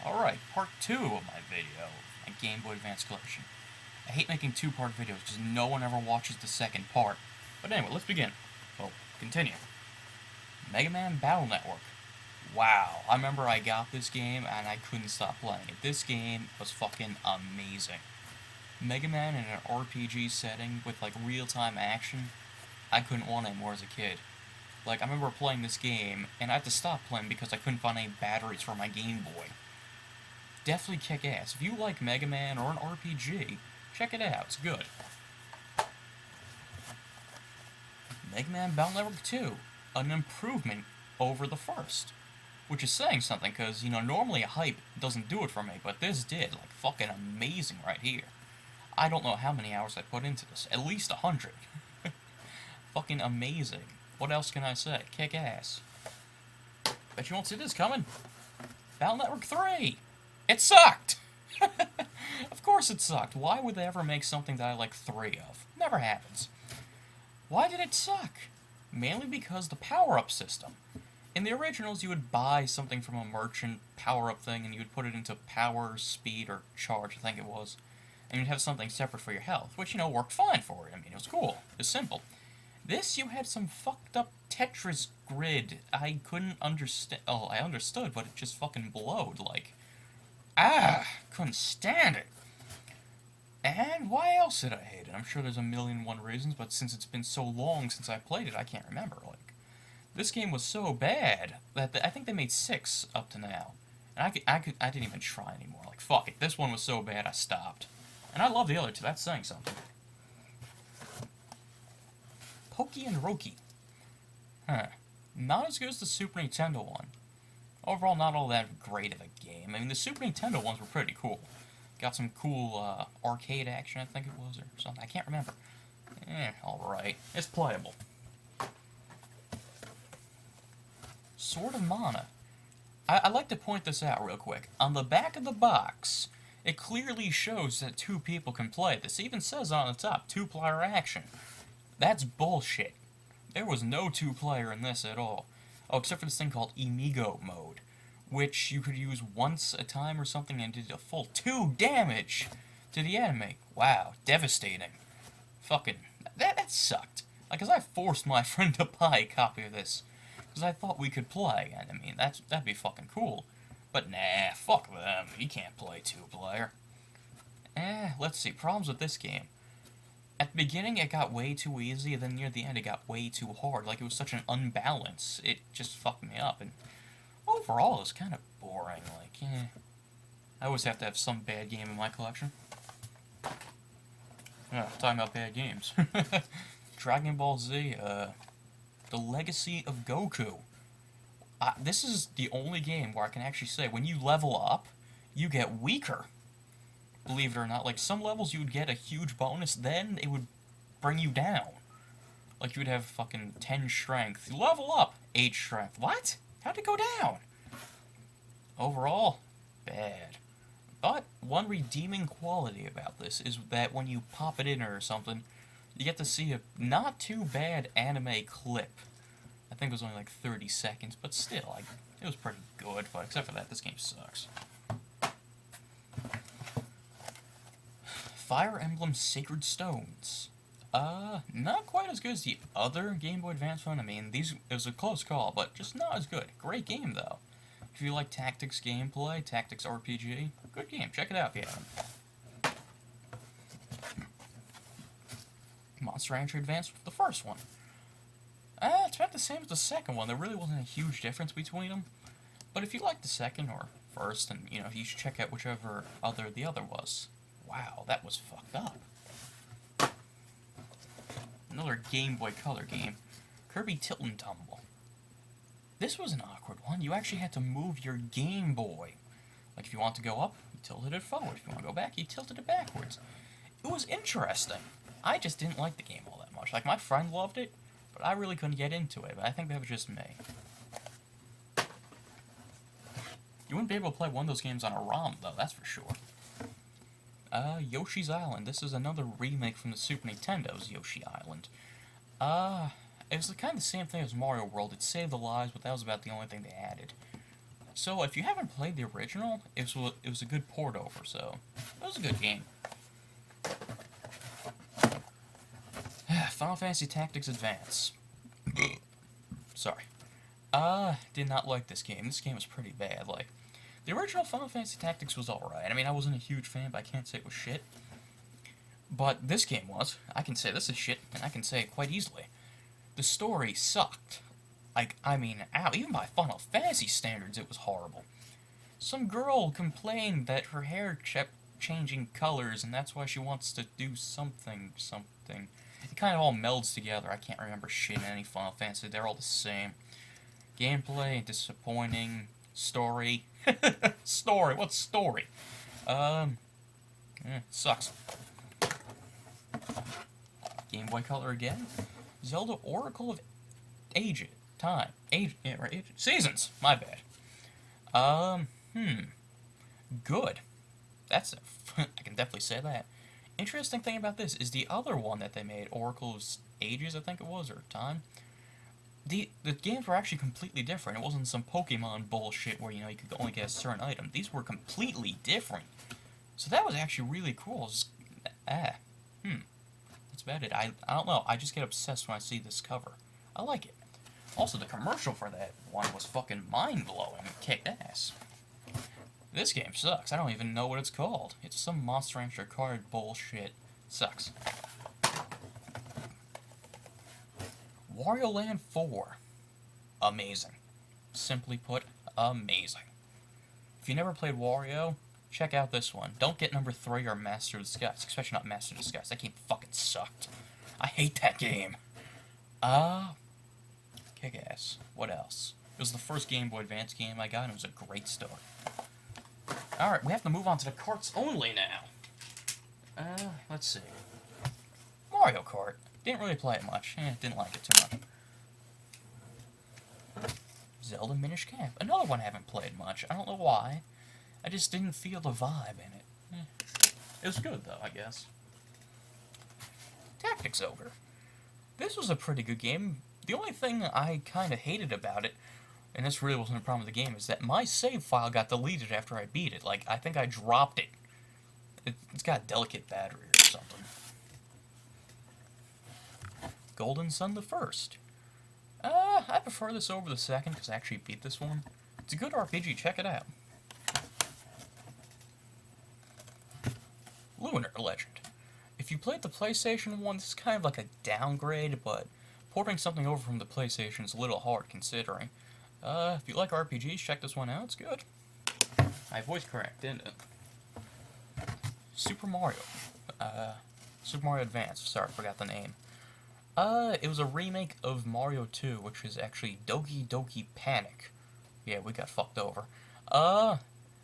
Alright, part 2 of my video, my Gameboy Advance collection. I hate making two-part videos because no one ever watches the second part. But anyway, let's begin. Well, continue. Megaman Battle Network. Wow, I remember I got this game and I couldn't stop playing it. This game was fucking amazing. Mega Man in an RPG setting with like real-time action, I couldn't want it more as a kid. Like, I remember playing this game, and I had to stop playing because I couldn't find any batteries for my Game Boy. Definitely kick ass. If you like Mega Man or an RPG, check it out. It's good. Mega Man Belt Network 2, an improvement over the first. Which is saying something, because, normally a hype doesn't do it for me, but this did. Like, fucking amazing right here. I don't know how many hours I put into this. At least 100. Fucking amazing. What else can I say? Kick ass. Bet you won't see this coming. Battle Network 3! It sucked! Of course it sucked. Why would they ever make something that I like 3 of? Never happens. Why did it suck? Mainly because the power-up system. In the originals, you would buy something from a merchant power-up thing, and you would put it into power, speed, or charge, I think it was. And you'd have something separate for your health, which, worked fine for it. I mean, it was cool. It was simple. This, you had some fucked up Tetris grid. I couldn't understand. Oh, I understood, but it just fucking blowed. Like, couldn't stand it. And why else did I hate it? I'm sure there's a million and one reasons, but since it's been so long since I played it, I can't remember. Like, this game was so bad that I think they made 6 up to now. And I didn't even try anymore. Like, fuck it. This one was so bad, I stopped. And I love the other two. That's saying something. Pocky and Rocky. Not as good as the Super Nintendo one. Overall, not all that great of a game. I mean, the Super Nintendo ones were pretty cool. Got some cool arcade action, I think it was, or something. I can't remember. Alright. It's playable. Sword of Mana. I'd like to point this out real quick. On the back of the box, it clearly shows that 2 people can play this. It even says on the top, 2-player action. That's bullshit. There was no 2-player in this at all. Oh, except for this thing called Amigo mode, which you could use once a time or something and did a full 2 damage to the enemy. Wow, devastating. Fucking, that sucked. Like, cause I forced my friend to buy a copy of this, because I thought we could play, and I mean, that'd be fucking cool. But nah, fuck them, you can't play 2-player. Let's see, problems with this game. At the beginning, it got way too easy, and then near the end, it got way too hard. Like, it was such an unbalance. It just fucked me up, and overall, it was kind of boring. Like, I always have to have some bad game in my collection. Talking about bad games. Dragon Ball Z, The Legacy of Goku. This is the only game where I can actually say, when you level up, you get weaker. Believe it or not, like, some levels you would get a huge bonus, then it would bring you down. Like, you would have fucking 10 strength. You level up, 8 strength. What? How'd it go down? Overall, bad. But one redeeming quality about this is that when you pop it in or something, you get to see a not too bad anime clip. I think it was only like 30 seconds, but still, like, it was pretty good. But except for that, this game sucks. Fire Emblem Sacred Stones. Not quite as good as the other Game Boy Advance one. I mean, it was a close call, but just not as good. Great game, though. If you like tactics gameplay, tactics RPG, good game. Check it out if you haven't. Monster Rancher Advance was the first one. It's about the same as the second one. There really wasn't a huge difference between them. But if you like the second or first, then, you should check out whichever the other was. Wow, that was fucked up. Another Game Boy Color game. Kurbi Tilt and Tumble. This was an awkward one. You actually had to move your Game Boy. Like, if you want to go up, you tilted it forward. If you want to go back, you tilted it backwards. It was interesting. I just didn't like the game all that much. Like, my friend loved it, but I really couldn't get into it. But I think that was just me. You wouldn't be able to play one of those games on a ROM, though, that's for sure. Yoshi's Island. This is another remake from the Super Nintendo's Yoshi Island. It was kind of the same thing as Mario World. It saved the lives, but that was about the only thing they added. So if you haven't played the original, it was a good port over, so it was a good game. Final Fantasy Tactics Advance. Sorry. Did not like this game. This game was pretty bad. Like, the original Final Fantasy Tactics was alright. I mean, I wasn't a huge fan, but I can't say it was shit. But this game was. I can say this is shit, and I can say it quite easily. The story sucked. Like, I mean, ow, even by Final Fantasy standards, it was horrible. Some girl complained that her hair kept changing colors, and that's why she wants to do something. It kind of all melds together. I can't remember shit in any Final Fantasy. They're all the same. Gameplay, disappointing. Story. Story. What's story? Sucks. Game Boy Color again. Zelda Oracle of Age. Time. Age. Yeah, right. Age. Seasons. My bad. Good. That's I can definitely say that. Interesting thing about this is the other one that they made, Oracle of Ages, I think it was, or Time. The games were actually completely different. It wasn't some Pokemon bullshit where, you know, you could only get a certain item. These were completely different. So that was actually really cool. Just, that's about it. I don't know. I just get obsessed when I see this cover. I like it. Also, the commercial for that one was fucking mind-blowing. Kicked ass. This game sucks. I don't even know what it's called. It's some Monster Rancher card bullshit. Sucks. Wario Land 4. Amazing. Simply put, amazing. If you never played Wario, check out this one. Don't get number 3 or Master of the Skies. Especially not Master of the Skies. That game fucking sucked. I hate that game. Kick-ass. What else? It was the first Game Boy Advance game I got, and it was a great start. Alright, we have to move on to the carts only now. Let's see. Mario Kart. Didn't really play it much. Didn't like it too much. Zelda Minish Cap. Another one I haven't played much. I don't know why. I just didn't feel the vibe in it. It was good, though, I guess. Tactics Ogre. This was a pretty good game. The only thing I kind of hated about it, and this really wasn't a problem with the game, is that my save file got deleted after I beat it. Like, I think I dropped it. It's got a delicate battery or something. Golden Sun the First. I prefer this over the second, because I actually beat this one. It's a good RPG, check it out. Luminor Electric. If you played the PlayStation one, this is kind of like a downgrade, but porting something over from the PlayStation is a little hard, considering. If you like RPGs, check this one out, it's good. My voice cracked, didn't it? Super Mario. Super Mario Advance, sorry, I forgot the name. It was a remake of Mario 2, which is actually Doki Doki Panic. Yeah, we got fucked over.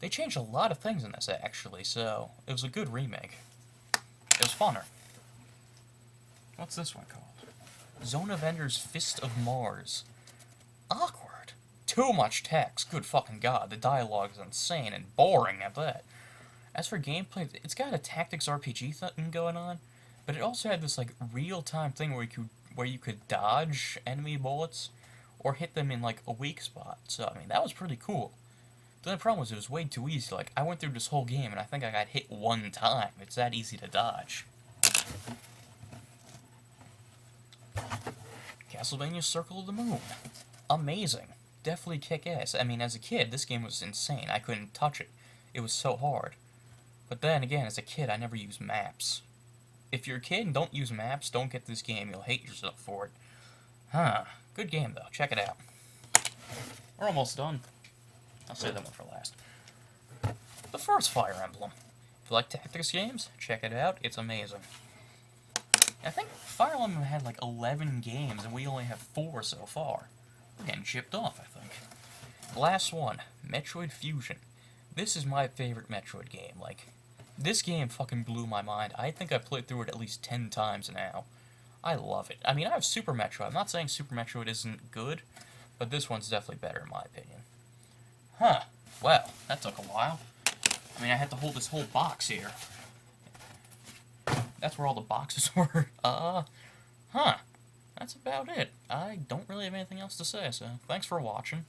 They changed a lot of things in this, actually, so it was a good remake. It was funner. What's this one called? Zone of Ender's Fist of Mars. Awkward. Too much text. Good fucking god. The dialogue is insane and boring at that. As for gameplay, it's got a tactics RPG thing going on, but it also had this like real-time thing where you could dodge enemy bullets or hit them in like a weak spot. So I mean that was pretty cool. The only problem was it was way too easy. Like I went through this whole game and I think I got hit one time. It's that easy to dodge. Castlevania Circle of the Moon. Amazing. Definitely kick ass. I mean, as a kid, this game was insane. I couldn't touch it. It was so hard. But then again, as a kid, I never used maps. If you're a kid and don't use maps, don't get this game. You'll hate yourself for it. Good game, though. Check it out. We're almost done. I'll save that one for last. The first Fire Emblem. If you like tactics games, check it out. It's amazing. I think Fire Emblem had like 11 games, and we only have 4 so far. We're getting chipped off, I think. Last one, Metroid Fusion. This is my favorite Metroid game. Like, this game fucking blew my mind. I think I played through it at least 10 times now. I love it. I mean, I have Super Metroid. I'm not saying Super Metroid isn't good, but this one's definitely better in my opinion. Well, that took a while. I mean, I had to hold this whole box here. That's where all the boxes were. That's about it. I don't really have anything else to say, so thanks for watching.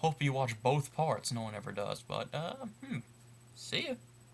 Hope you watch both parts. No one ever does, but see ya.